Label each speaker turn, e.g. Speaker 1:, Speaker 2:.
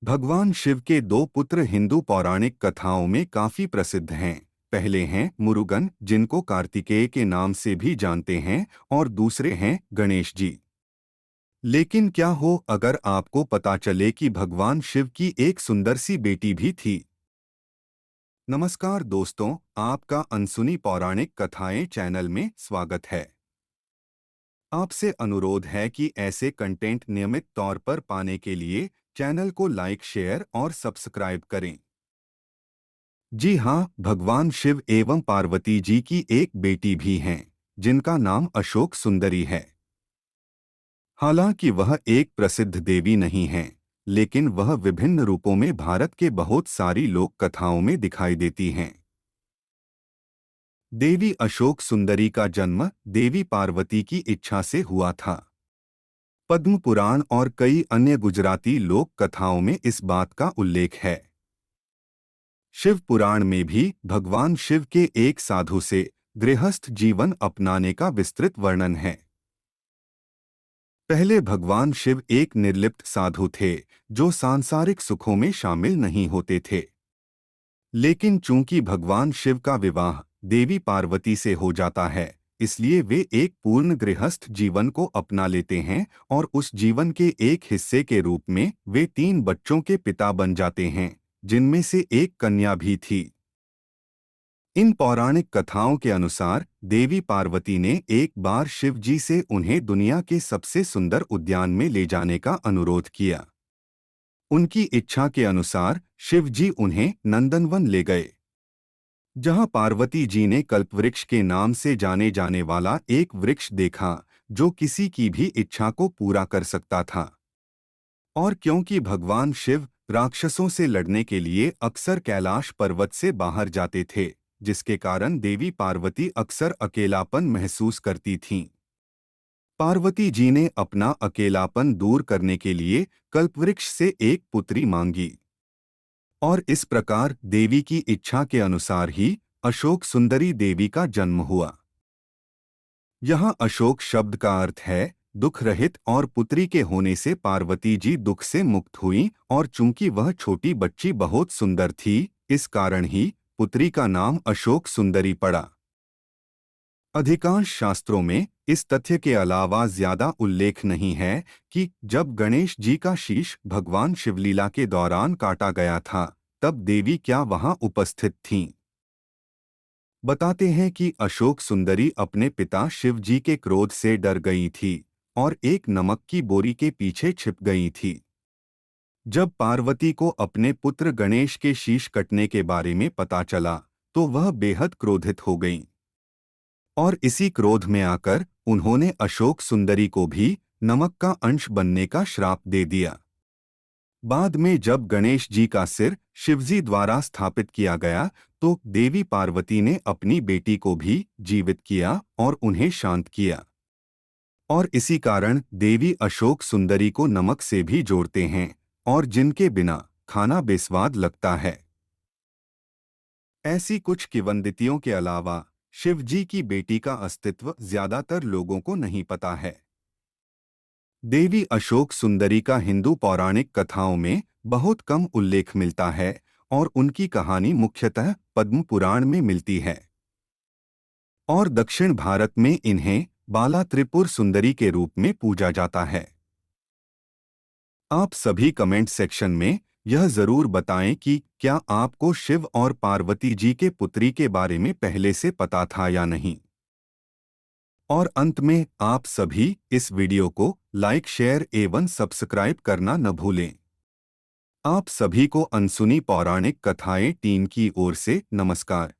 Speaker 1: भगवान शिव के दो पुत्र हिंदू पौराणिक कथाओं में काफी प्रसिद्ध हैं। पहले हैं मुरुगन, जिनको कार्तिकेय के नाम से भी जानते हैं, और दूसरे हैं गणेश जी। लेकिन क्या हो अगर आपको पता चले कि भगवान शिव की एक सुंदर सी बेटी भी थी। नमस्कार दोस्तों, आपका अनसुनी पौराणिक कथाएं चैनल में स्वागत है। आपसे अनुरोध है कि ऐसे कंटेंट नियमित तौर पर पाने के लिए चैनल को लाइक, शेयर और सब्सक्राइब करें। जी हाँ, भगवान शिव एवं पार्वती जी की एक बेटी भी हैं, जिनका नाम अशोक सुंदरी है। हालांकि वह एक प्रसिद्ध देवी नहीं हैं, लेकिन वह विभिन्न रूपों में भारत के बहुत सारी लोक कथाओं में दिखाई देती हैं। देवी अशोक सुंदरी का जन्म देवी पार्वती की इच्छा से हुआ था। पद्म पुराण और कई अन्य गुजराती लोक कथाओं में इस बात का उल्लेख है। शिव पुराण में भी भगवान शिव के एक साधु से गृहस्थ जीवन अपनाने का विस्तृत वर्णन है। पहले भगवान शिव एक निर्लिप्त साधु थे, जो सांसारिक सुखों में शामिल नहीं होते थे। लेकिन चूंकि भगवान शिव का विवाह देवी पार्वती से हो जाता है, इसलिए वे एक पूर्ण गृहस्थ जीवन को अपना लेते हैं और उस जीवन के एक हिस्से के रूप में वे 3 बच्चों के पिता बन जाते हैं, जिनमें से एक कन्या भी थी। इन पौराणिक कथाओं के अनुसार देवी पार्वती ने एक बार शिव जी से उन्हें दुनिया के सबसे सुंदर उद्यान में ले जाने का अनुरोध किया। उनकी इच्छा के अनुसार शिव जी उन्हें नंदनवन ले गए, जहां पार्वती जी ने कल्पवृक्ष के नाम से जाने जाने वाला एक वृक्ष देखा, जो किसी की भी इच्छा को पूरा कर सकता था। और क्योंकि भगवान शिव राक्षसों से लड़ने के लिए अक्सर कैलाश पर्वत से बाहर जाते थे, जिसके कारण देवी पार्वती अक्सर अकेलापन महसूस करती थीं। पार्वती जी ने अपना अकेलापन दूर करने के लिए कल्पवृक्ष से एक पुत्री मांगी, और इस प्रकार देवी की इच्छा के अनुसार ही अशोक सुंदरी देवी का जन्म हुआ। यहाँ अशोक शब्द का अर्थ है दुख रहित, और पुत्री के होने से पार्वती जी दुख से मुक्त हुईं, और चूंकि वह छोटी बच्ची बहुत सुंदर थी, इस कारण ही पुत्री का नाम अशोक सुंदरी पड़ा। अधिकांश शास्त्रों में इस तथ्य के अलावा ज्यादा उल्लेख नहीं है कि जब गणेश जी का शीश भगवान शिवलीला के दौरान काटा गया था, तब देवी क्या वहां उपस्थित थीं। बताते हैं कि अशोक सुंदरी अपने पिता शिव जी के क्रोध से डर गई थी और एक नमक की बोरी के पीछे छिप गई थी। जब पार्वती को अपने पुत्र गणेश के शीश कटने के बारे में पता चला, तो वह बेहद क्रोधित हो गईं। और इसी क्रोध में आकर उन्होंने अशोक सुंदरी को भी नमक का अंश बनने का श्राप दे दिया। बाद में जब गणेश जी का सिर शिवजी द्वारा स्थापित किया गया, तो देवी पार्वती ने अपनी बेटी को भी जीवित किया और उन्हें शांत किया। और इसी कारण देवी अशोक सुंदरी को नमक से भी जोड़ते हैं, और जिनके बिना खाना बेस्वाद लगता है। ऐसी कुछ किंवदंतियों के अलावा शिव जी की बेटी का अस्तित्व ज्यादातर लोगों को नहीं पता है। देवी अशोक सुंदरी का हिंदू पौराणिक कथाओं में बहुत कम उल्लेख मिलता है, और उनकी कहानी मुख्यतः पद्म पुराण में मिलती है। और दक्षिण भारत में इन्हें बाला त्रिपुर सुंदरी के रूप में पूजा जाता है। आप सभी कमेंट सेक्शन में यह जरूर बताएं कि क्या आपको शिव और पार्वती जी के पुत्री के बारे में पहले से पता था या नहीं। और अंत में आप सभी इस वीडियो को लाइक, शेयर एवं सब्सक्राइब करना न भूलें। आप सभी को अनसुनी पौराणिक कथाएं टीम की ओर से नमस्कार।